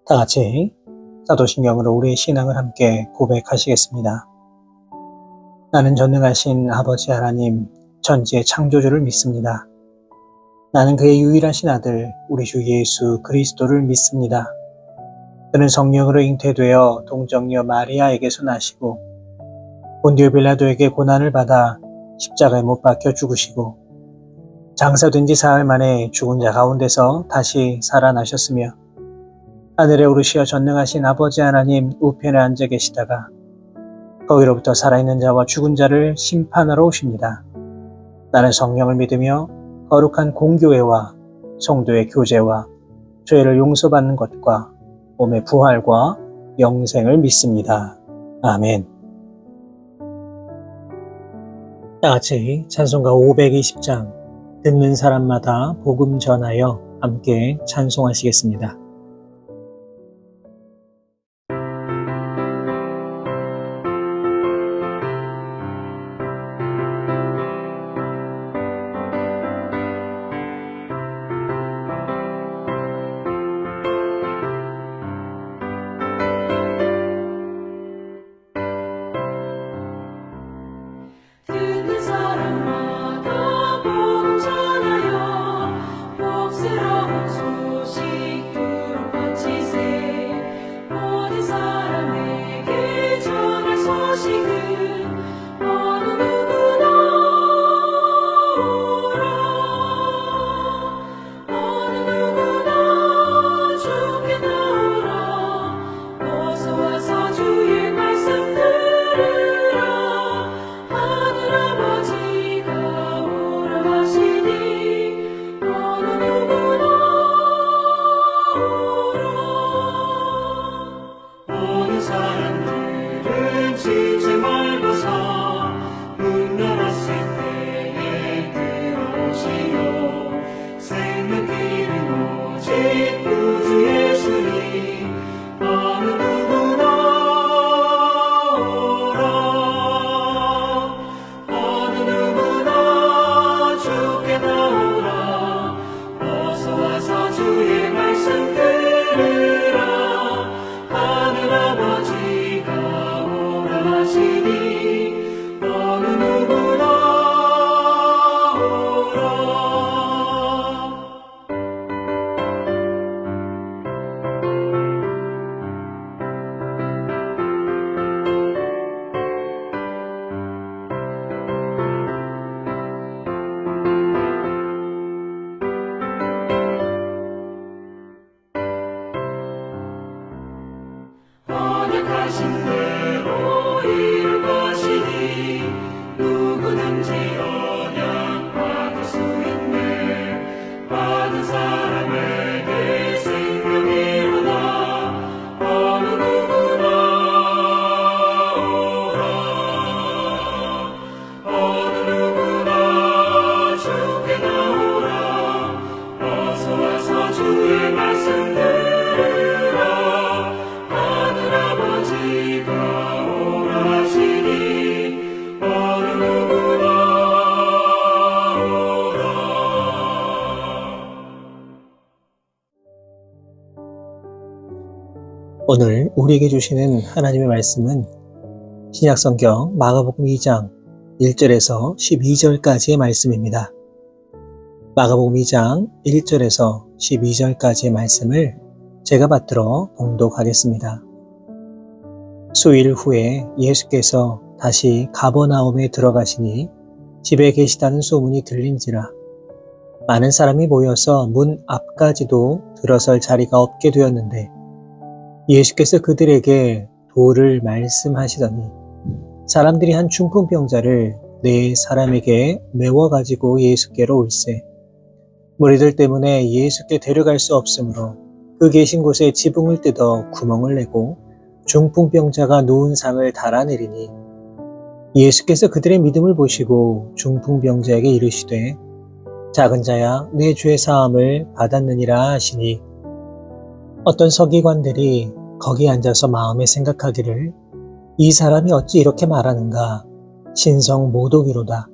다 같이 사도신경으로 우리의 신앙을 함께 고백하시겠습니다. 나는 전능하신 아버지 하나님, 천지의 창조주를 믿습니다. 나는 그의 유일하신 아들, 우리 주 예수 그리스도를 믿습니다. 그는 성령으로 잉태되어 동정녀 마리아에게서 나시고 본디오 빌라도에게 고난을 받아 십자가에 못 박혀 죽으시고 장사된 지 사흘 만에 죽은 자 가운데서 다시 살아나셨으며 하늘에 오르시어 전능하신 아버지 하나님 우편에 앉아 계시다가 거기로부터 살아있는 자와 죽은 자를 심판하러 오십니다. 나는 성령을 믿으며 거룩한 공교회와 성도의 교제와 죄를 용서받는 것과 몸의 부활과 영생을 믿습니다. 아멘. 다같이 찬송가 520장 듣는 사람마다 복음 전하여 함께 찬송하시겠습니다. 오늘 우리에게 주시는 하나님의 말씀은 신약성경 마가복음 2장 1절에서 12절까지의 말씀입니다. 마가복음 2장 1절에서 12절까지의 말씀을 제가 받들어 봉독하겠습니다. 수일 후에 예수께서 다시 가버나움에 들어가시니 집에 계시다는 소문이 들린지라 많은 사람이 모여서 문 앞까지도 들어설 자리가 없게 되었는데 예수께서 그들에게 도를 말씀하시더니 사람들이 한 중풍병자를 4사람에게 메워가지고 예수께로 올세 무리들 때문에 예수께 데려갈 수 없으므로 그 계신 곳에 지붕을 뜯어 구멍을 내고 중풍병자가 누운 상을 달아내리니 예수께서 그들의 믿음을 보시고 중풍병자에게 이르시되 작은 자야 내 죄 사함을 받았느니라 하시니 어떤 서기관들이 거기 앉아서 마음에 생각하기를 이 사람이 어찌 이렇게 말하는가 신성 모독이로다.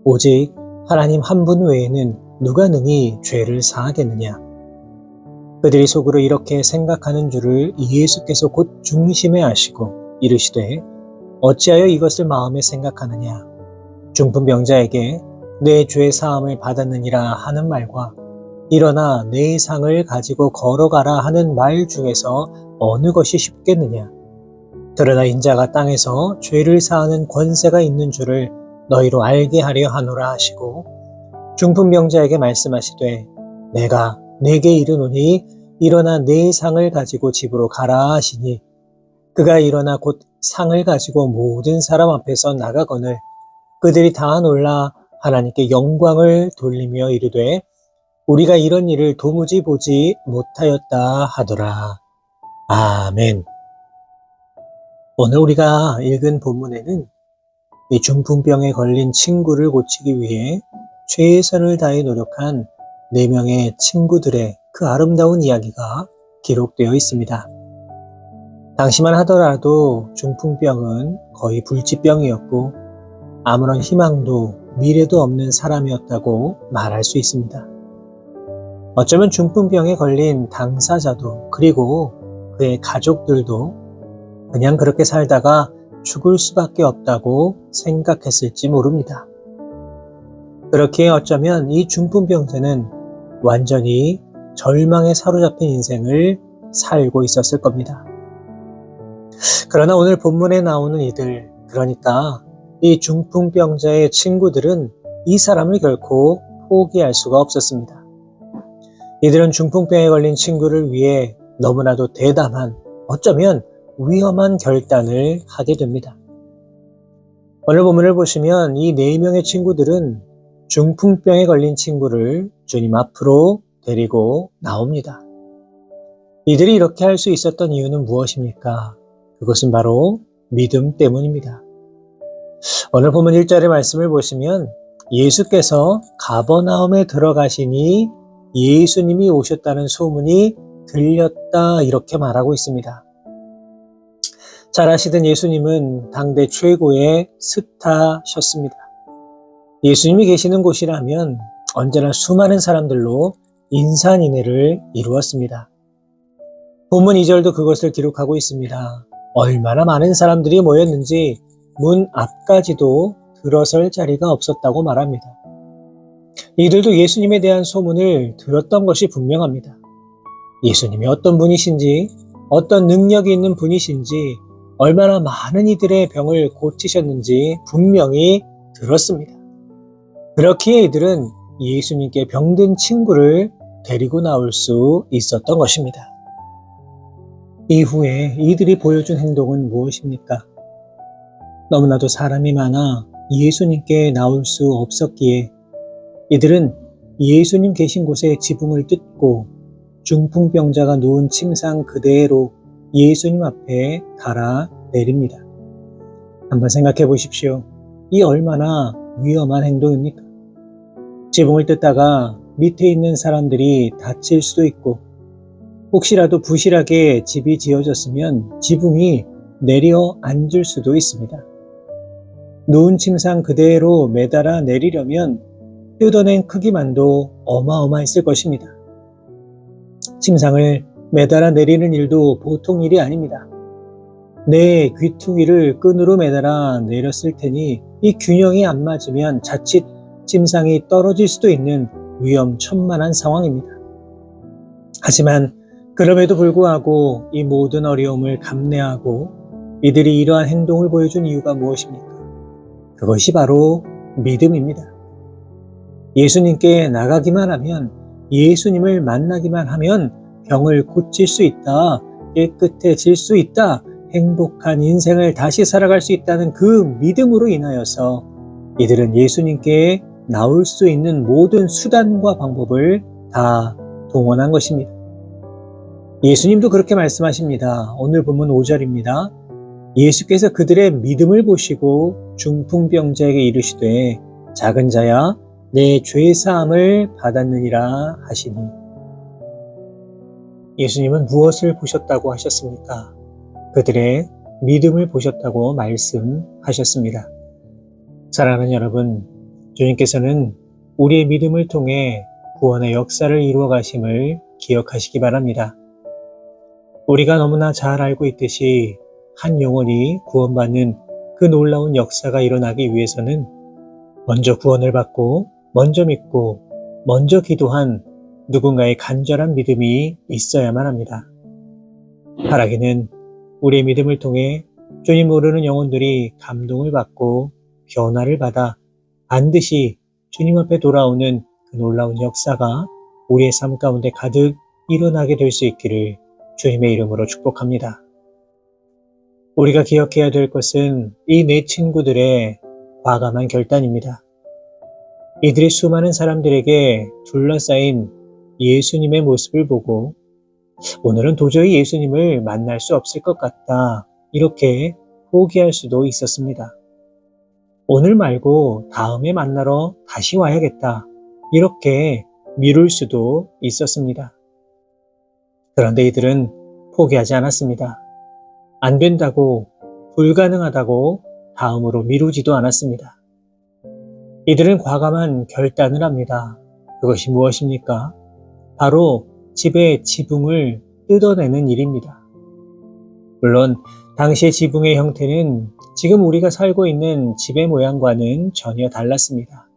오직 하나님 한 분 외에는 누가 능히 죄를 사하겠느냐. 그들이 속으로 이렇게 생각하는 줄을 예수께서 곧 중심에 아시고 이르시되 어찌하여 이것을 마음에 생각하느냐. 중풍병자에게 내 죄 사함을 받았느니라 하는 말과 일어나 내 상을 가지고 걸어가라 하는 말 중에서 어느 것이 쉽겠느냐. 그러나 인자가 땅에서 죄를 사하는 권세가 있는 줄을 너희로 알게 하려 하노라 하시고 중풍병자에게 말씀하시되 내가 내게 이르노니 일어나 내 상을 가지고 집으로 가라 하시니 그가 일어나 곧 상을 가지고 모든 사람 앞에서 나가거늘 그들이 다 놀라 하나님께 영광을 돌리며 이르되 우리가 이런 일을 도무지 보지 못하였다 하더라. 아멘. 오늘 우리가 읽은 본문에는 이 중풍병에 걸린 친구를 고치기 위해 최선을 다해 노력한 4명의 친구들의 그 아름다운 이야기가 기록되어 있습니다. 당시만 하더라도 중풍병은 거의 불치병이었고 아무런 희망도 미래도 없는 사람이었다고 말할 수 있습니다. 어쩌면 중풍병에 걸린 당사자도 그리고 그의 가족들도 그냥 그렇게 살다가 죽을 수밖에 없다고 생각했을지 모릅니다. 그렇기에 어쩌면 이 중풍병자는 완전히 절망에 사로잡힌 인생을 살고 있었을 겁니다. 그러나 오늘 본문에 나오는 이들, 그러니까 이 중풍병자의 친구들은 이 사람을 결코 포기할 수가 없었습니다. 이들은 중풍병에 걸린 친구를 위해 너무나도 대담한, 어쩌면 위험한 결단을 하게 됩니다. 오늘 본문을 보시면 이 4명의 친구들은 중풍병에 걸린 친구를 주님 앞으로 데리고 나옵니다. 이들이 이렇게 할 수 있었던 이유는 무엇입니까? 그것은 바로 믿음 때문입니다. 오늘 본문 1절의 말씀을 보시면 예수께서 가버나움에 들어가시니 예수님이 오셨다는 소문이 들렸다 이렇게 말하고 있습니다. 잘 아시던 예수님은 당대 최고의 스타셨습니다. 예수님이 계시는 곳이라면 언제나 수많은 사람들로 인산인해를 이루었습니다. 본문 2절도 그것을 기록하고 있습니다. 얼마나 많은 사람들이 모였는지 문 앞까지도 들어설 자리가 없었다고 말합니다. 이들도 예수님에 대한 소문을 들었던 것이 분명합니다. 예수님이 어떤 분이신지, 어떤 능력이 있는 분이신지, 얼마나 많은 이들의 병을 고치셨는지 분명히 들었습니다. 그렇기에 이들은 예수님께 병든 친구를 데리고 나올 수 있었던 것입니다. 이후에 이들이 보여준 행동은 무엇입니까? 너무나도 사람이 많아 예수님께 나올 수 없었기에 이들은 예수님 계신 곳에 지붕을 뜯고 중풍병자가 누운 침상 그대로 예수님 앞에 달아 내립니다. 한번 생각해 보십시오. 이 얼마나 위험한 행동입니까? 지붕을 뜯다가 밑에 있는 사람들이 다칠 수도 있고 혹시라도 부실하게 집이 지어졌으면 지붕이 내려 앉을 수도 있습니다. 누운 침상 그대로 매달아 내리려면 뜯어낸 크기만도 어마어마했을 것입니다. 침상을 매달아 내리는 일도 보통 일이 아닙니다. 내 귀퉁이를 끈으로 매달아 내렸을 테니 이 균형이 안 맞으면 자칫 침상이 떨어질 수도 있는 위험천만한 상황입니다. 하지만 그럼에도 불구하고 이 모든 어려움을 감내하고 이들이 이러한 행동을 보여준 이유가 무엇입니까? 그것이 바로 믿음입니다. 예수님께 나가기만 하면, 예수님을 만나기만 하면 병을 고칠 수 있다, 깨끗해질 수 있다, 행복한 인생을 다시 살아갈 수 있다는 그 믿음으로 인하여서 이들은 예수님께 나올 수 있는 모든 수단과 방법을 다 동원한 것입니다. 예수님도 그렇게 말씀하십니다. 오늘 본문 5절입니다. 예수께서 그들의 믿음을 보시고 중풍병자에게 이르시되 작은 자야 내 죄사함을 받았느니라 하시니. 예수님은 무엇을 보셨다고 하셨습니까? 그들의 믿음을 보셨다고 말씀하셨습니다. 사랑하는 여러분, 주님께서는 우리의 믿음을 통해 구원의 역사를 이루어 가심을 기억하시기 바랍니다. 우리가 너무나 잘 알고 있듯이 한 영혼이 구원받는 그 놀라운 역사가 일어나기 위해서는 먼저 구원을 받고 먼저 믿고 먼저 기도한 누군가의 간절한 믿음이 있어야만 합니다. 바라기는 우리의 믿음을 통해 주님 모르는 영혼들이 감동을 받고 변화를 받아 반드시 주님 앞에 돌아오는 그 놀라운 역사가 우리의 삶 가운데 가득 일어나게 될 수 있기를 주님의 이름으로 축복합니다. 우리가 기억해야 될 것은 이 네 친구들의 과감한 결단입니다. 이들이 수많은 사람들에게 둘러싸인 예수님의 모습을 보고 오늘은 도저히 예수님을 만날 수 없을 것 같다, 이렇게 포기할 수도 있었습니다. 오늘 말고 다음에 만나러 다시 와야겠다, 이렇게 미룰 수도 있었습니다. 그런데 이들은 포기하지 않았습니다. 안 된다고, 불가능하다고 다음으로 미루지도 않았습니다. 이들은 과감한 결단을 합니다. 그것이 무엇입니까? 바로 집의 지붕을 뜯어내는 일입니다. 물론 당시의 지붕의 형태는 지금 우리가 살고 있는 집의 모양과는 전혀 달랐습니다.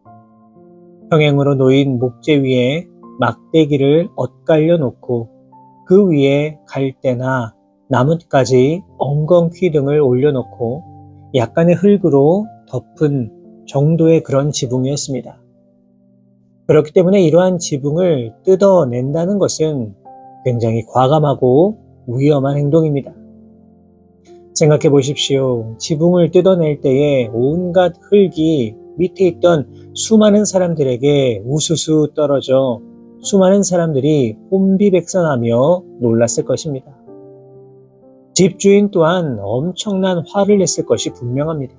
평행으로 놓인 목재 위에 막대기를 엇갈려 놓고 그 위에 갈대나 나뭇가지, 엉겅퀴 등을 올려놓고 약간의 흙으로 덮은 정도의 그런 지붕이었습니다. 그렇기 때문에 이러한 지붕을 뜯어낸다는 것은 굉장히 과감하고 위험한 행동입니다. 생각해 보십시오. 지붕을 뜯어낼 때에 온갖 흙이 밑에 있던 수많은 사람들에게 우수수 떨어져 수많은 사람들이 혼비백산하며 놀랐을 것입니다. 집주인 또한 엄청난 화를 냈을 것이 분명합니다.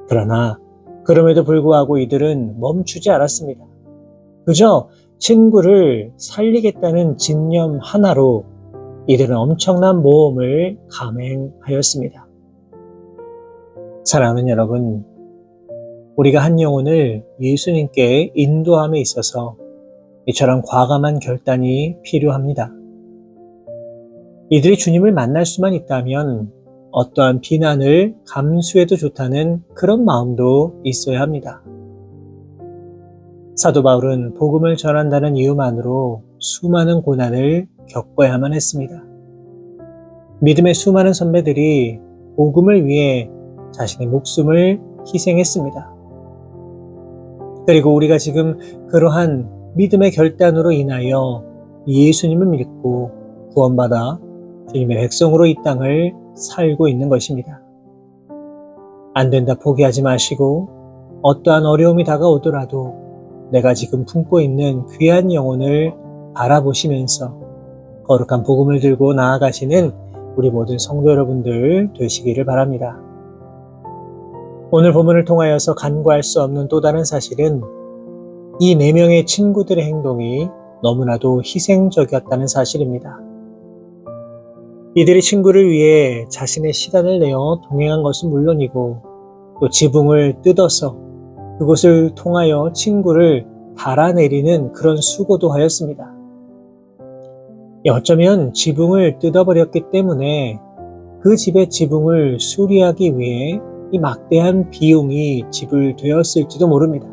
그러나 그럼에도 불구하고 이들은 멈추지 않았습니다. 그저 친구를 살리겠다는 진념 하나로 이들은 엄청난 모험을 감행하였습니다. 사랑하는 여러분, 우리가 한 영혼을 예수님께 인도함에 있어서 이처럼 과감한 결단이 필요합니다. 이들이 주님을 만날 수만 있다면 어떠한 비난을 감수해도 좋다는 그런 마음도 있어야 합니다. 사도 바울은 복음을 전한다는 이유만으로 수많은 고난을 겪어야만 했습니다. 믿음의 수많은 선배들이 복음을 위해 자신의 목숨을 희생했습니다. 그리고 우리가 지금 그러한 믿음의 결단으로 인하여 예수님을 믿고 구원받아 주님의 백성으로 이 땅을 살고 있는 것입니다. 안 된다 포기하지 마시고 어떠한 어려움이 다가오더라도 내가 지금 품고 있는 귀한 영혼을 바라보시면서 거룩한 복음을 들고 나아가시는 우리 모든 성도 여러분들 되시기를 바랍니다. 오늘 본문을 통하여서 간과할 수 없는 또 다른 사실은 이 4명의 친구들의 행동이 너무나도 희생적이었다는 사실입니다. 이들이 친구를 위해 자신의 시간을 내어 동행한 것은 물론이고 또 지붕을 뜯어서 그것을 통하여 친구를 달아내리는 그런 수고도 하였습니다. 어쩌면 지붕을 뜯어버렸기 때문에 그 집의 지붕을 수리하기 위해 이 막대한 비용이 지불되었을지도 모릅니다.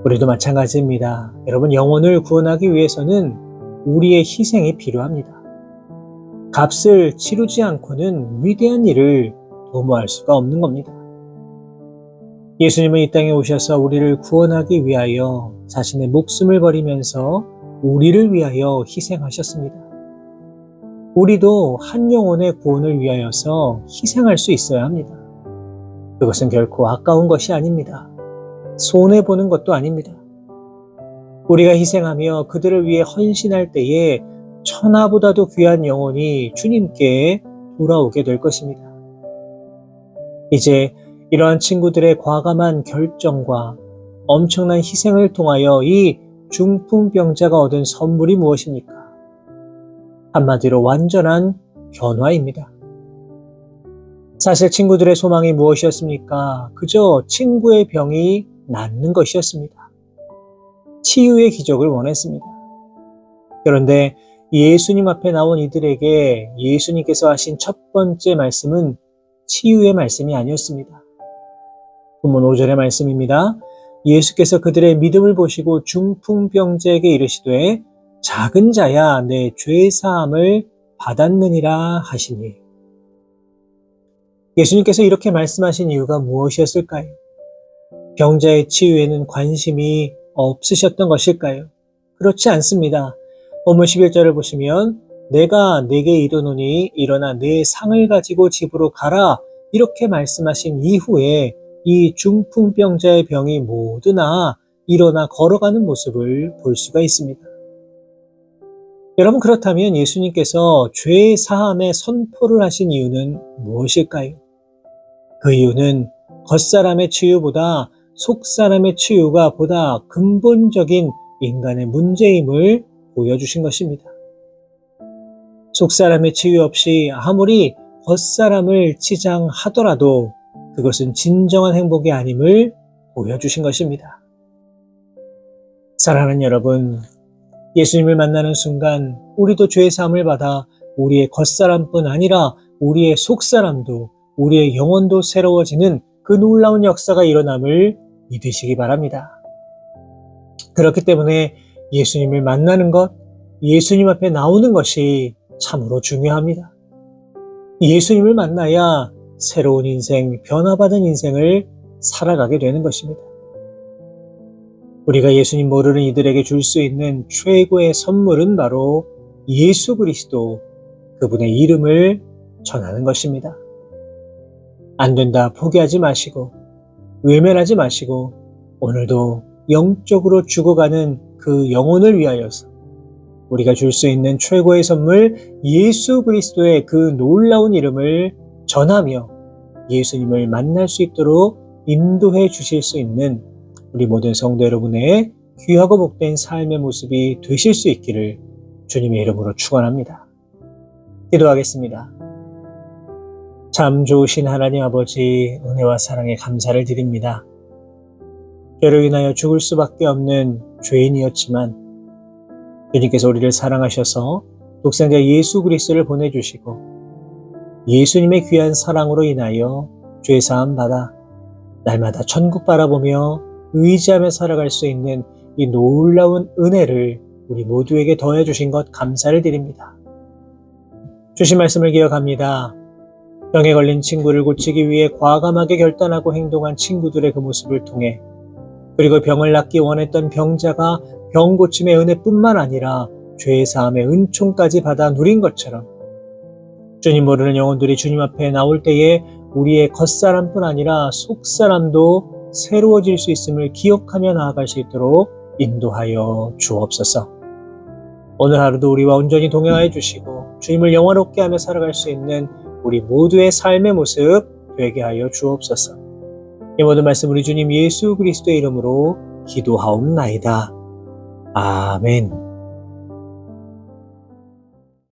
우리도 마찬가지입니다. 여러분, 영혼을 구원하기 위해서는 우리의 희생이 필요합니다. 값을 치르지 않고는 위대한 일을 도모할 수가 없는 겁니다. 예수님은 이 땅에 오셔서 우리를 구원하기 위하여 자신의 목숨을 버리면서 우리를 위하여 희생하셨습니다. 우리도 한 영혼의 구원을 위하여서 희생할 수 있어야 합니다. 그것은 결코 아까운 것이 아닙니다. 손해보는 것도 아닙니다. 우리가 희생하며 그들을 위해 헌신할 때에 천하보다도 귀한 영혼이 주님께 돌아오게 될 것입니다. 이제 이러한 친구들의 과감한 결정과 엄청난 희생을 통하여 이 중풍병자가 얻은 선물이 무엇입니까? 한마디로 완전한 변화입니다. 사실 친구들의 소망이 무엇이었습니까? 그저 친구의 병이 낫는 것이었습니다. 치유의 기적을 원했습니다. 그런데 예수님 앞에 나온 이들에게 예수님께서 하신 첫 번째 말씀은 치유의 말씀이 아니었습니다. 본문 5절의 말씀입니다. 예수께서 그들의 믿음을 보시고 중풍병자에게 이르시되 작은 자야 내 죄 사함을 받았느니라 하시니. 예수님께서 이렇게 말씀하신 이유가 무엇이었을까요? 병자의 치유에는 관심이 없으셨던 것일까요? 그렇지 않습니다. 본문 11절을 보시면 내가 네게 이르노니 일어나 내 상을 가지고 집으로 가라 이렇게 말씀하신 이후에 이 중풍병자의 병이 모두 나아 일어나 걸어가는 모습을 볼 수가 있습니다. 여러분, 그렇다면 예수님께서 죄 사함의 선포를 하신 이유는 무엇일까요? 그 이유는 겉사람의 치유보다 속사람의 치유가 보다 근본적인 인간의 문제임을 보여주신 것입니다. 속사람의 치유 없이 아무리 겉사람을 치장하더라도 그것은 진정한 행복이 아님을 보여주신 것입니다. 사랑하는 여러분, 예수님을 만나는 순간 우리도 죄 사함을 받아 우리의 겉사람뿐 아니라 우리의 속사람도 우리의 영혼도 새로워지는 그 놀라운 역사가 일어남을 믿으시기 바랍니다. 그렇기 때문에 예수님을 만나는 것, 예수님 앞에 나오는 것이 참으로 중요합니다. 예수님을 만나야 새로운 인생, 변화받은 인생을 살아가게 되는 것입니다. 우리가 예수님 모르는 이들에게 줄 수 있는 최고의 선물은 바로 예수 그리스도, 그분의 이름을 전하는 것입니다. 안 된다 포기하지 마시고 외면하지 마시고 오늘도 영적으로 죽어가는 그 영혼을 위하여서 우리가 줄 수 있는 최고의 선물 예수 그리스도의 그 놀라운 이름을 전하며 예수님을 만날 수 있도록 인도해 주실 수 있는 우리 모든 성도 여러분의 귀하고 복된 삶의 모습이 되실 수 있기를 주님의 이름으로 축원합니다. 기도하겠습니다. 참 좋으신 하나님 아버지, 은혜와 사랑에 감사를 드립니다. 죄로 인하여 죽을 수밖에 없는 죄인이었지만 주님께서 우리를 사랑하셔서 독생자 예수 그리스도를 보내주시고 예수님의 귀한 사랑으로 인하여 죄사함 받아 날마다 천국 바라보며 의지하며 살아갈 수 있는 이 놀라운 은혜를 우리 모두에게 더해 주신 것 감사를 드립니다. 주신 말씀을 기억합니다. 병에 걸린 친구를 고치기 위해 과감하게 결단하고 행동한 친구들의 그 모습을 통해, 그리고 병을 낫기 원했던 병자가 병 고침의 은혜뿐만 아니라 죄 사함의 은총까지 받아 누린 것처럼 주님 모르는 영혼들이 주님 앞에 나올 때에 우리의 겉사람뿐 아니라 속사람도 새로워질 수 있음을 기억하며 나아갈 수 있도록 인도하여 주옵소서. 오늘 하루도 우리와 온전히 동행하여 주시고 주님을 영화롭게 하며 살아갈 수 있는 우리 모두의 삶의 모습 되게 하여 주옵소서. 이 모든 말씀 우리 주님 예수 그리스도의 이름으로 기도하옵나이다. 아멘.